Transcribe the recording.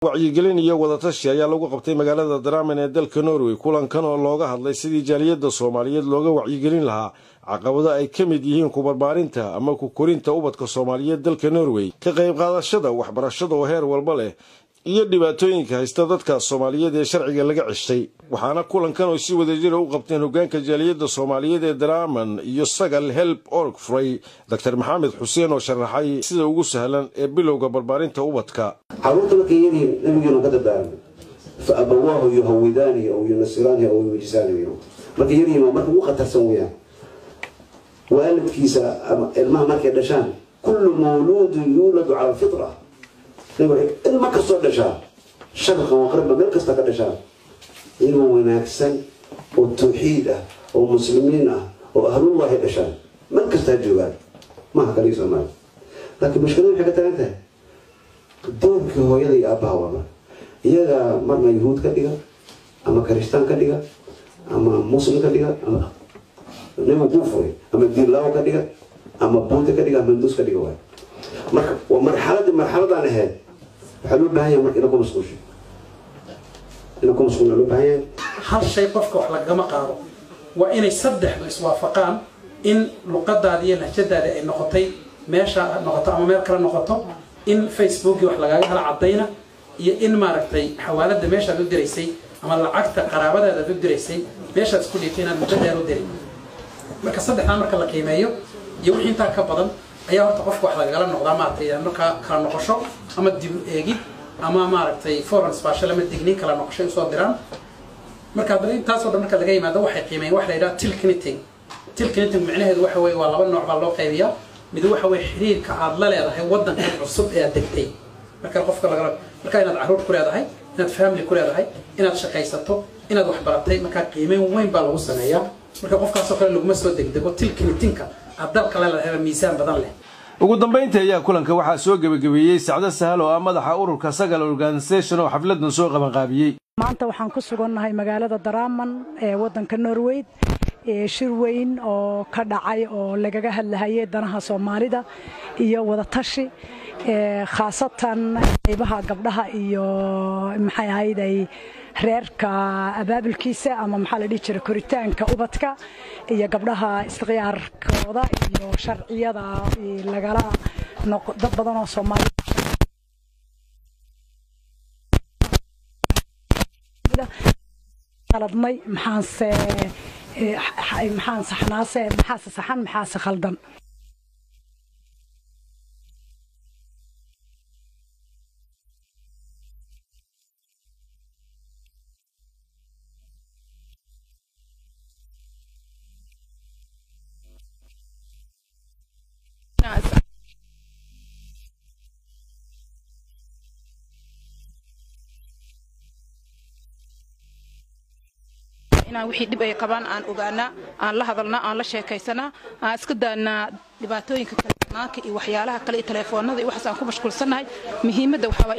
wacyigelin iyo wadatashi ayaa lagu qabtay magaalada Drammen ee dalka Norway kulankan oo looga hadlay sidii jaaliyadda Soomaaliyeed looga wacyigelin lahaa caqabado ay ka mid yihiin ku barbaarinta ama ku korinta ubadka Soomaaliyeed dalka Norway ka qayb qaadashada waxbarashada oo heer walba leh iyo dhibaatooyinka haysta dadka Soomaaliyeed ee sharciga laga cishay waxaana kulankan oo si wadajir ah u qabteen hoggaanka jaaliyadda Soomaaliyeed ee Drammen iyo Sagal Help Org Frey Dr. Maxamed Xuseen oo sharaxay sida ugu sahlan ee bilowga barbaarinta ubadka caruurta markay yihiin nabigeenu ka dadaaran fa abawaahu yuhawidani aw yunasirani aw yujisani markay yihiin marka uu khatarsan weeyaan waalidkiisa ama ilmaha markay dhashaan kullu mawlud yuladu ala fitra ilma kastoo dhashaa sharqa oo qarba meel kasta ka dhashaa ilmo wanaagsan oo tawxiid ah oo muslimiin ah oo ahlullah ay dhashaan meel kasta joogaan ma hakali Soomaali laakiin mushkiladu waxay ka tagan tahay doorka hooyada iyo aabaha wada iyaga marna yuhuud ka dhiga ama kristaan ka dhiga ama muslim ka dhiga ama nimo kuufay ama diinlaaw ka dhiga ama buunta ka dhiga ama hindus ka dhiga waay marka waa marxaladan ahayd waxaa loo baahan yahay marka inaad ku mashquusho loo baahan yahay hal shay qofka wax lagama qaado waa inay saddexdu iswaafaqaan in luqadaada iyo lahjadaada ay noqotay meesha noqoto ama meel kale noqoto in Facebook wax lagaaga hela cadayna iyo in maaragtay xawaalada meesha u diraysay ama lacagta qaraabadaada u diraysay meesha isku dhigtay inaad muddo dheer u diray marka saddexdan marka la qiimeeyo iyo wixii inta ka badan ayaa horta qofka wax lagala noqdaa maaragtay marka kala noqosho ama dib eegid ama maaragtay foreign special ama digniin kala noqosho soo diraan marka intaas oo dhan marka laga yimaado waxay qiimeeyeen wax la yiraahdo tilkiniting macnaheedu waxa weeye waa laba nooc baa loo qaybiyaa mid waxa weeye xiriirka aad la leedahay wadanka cusub ee aad degtay marka qofka marka inaad caruur ku leedahay inaad family ku leedahay inaad shaqaysato inaad wax baratay marka qiimeyn weyn baa lagu sameeyaa marka qofkaas oo kale laguma soo degdego tilkinitinka adalka la leedahay miisaan badan leh ugu dambeyntii ayaa kulanka waxaa soo gabagabeeyay Sacdo Sahal oo madaxa ururka Sagal Organisation oo xafladan soo qaban qaabiyay maanta waxaan ku sugannahay magaalada Drammen ee wadanka Norway shir weyn oo ka dhacay oo lagaga hadlayay danaha Soomaalida iyo wada tashi khaasatan qaybaha gabdhaha iyo maxay ahayd reerka abaabulkiisa ama maxaa la dhihi jiray koritaanka ubadka iyo gabdhaha istiqyaarkooda iyo sharciyada lagala dad badan oo Soomaali taladmay maxaan saxnaase maxaa saxan maxaa khaldan wixii dib ay qabaan aan ogaana aan la hadalna aan la sheekaysana aan iska daana dhibaatooyinka kale iyo waxyaalaha kale ee telefoonada iyo waxaas aan ku mashquulsanahay muhiimadda waxa waa